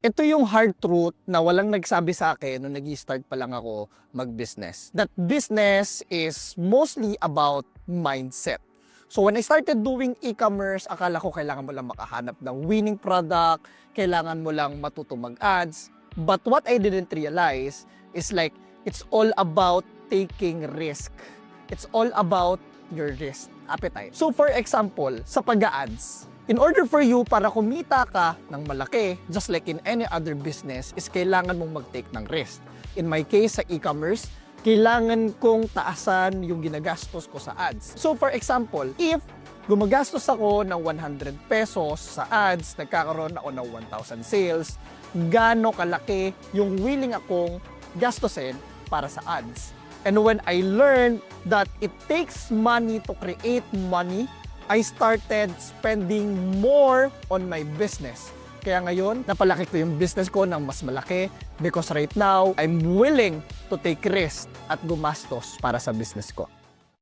Ito yung hard truth na walang nagsabi sa akin nung nag-start pa lang ako mag-business. That business is mostly about mindset. So when I started doing e-commerce, akala ko kailangan mo lang makahanap ng winning product, kailangan mo lang matuto mag-ads. But what I didn't realize is like, it's all about taking risk. It's all about your risk appetite. So for example, sa pag-ads, in order for you para kumita ka ng malaki, just like in any other business, is kailangan mong mag-take ng risk. In my case, sa e-commerce, kailangan kong taasan yung ginagastos ko sa ads. So for example, if gumagastos ako ng 100 pesos sa ads, nagkakaroon ako ng 1,000 sales, gaano kalaki yung willing akong gastusin para sa ads. And when I learned that it takes money to create money, I started spending more on my business. Kaya ngayon, napalaki ko yung business ko ng mas malaki because right now, I'm willing to take risk at gumastos para sa business ko.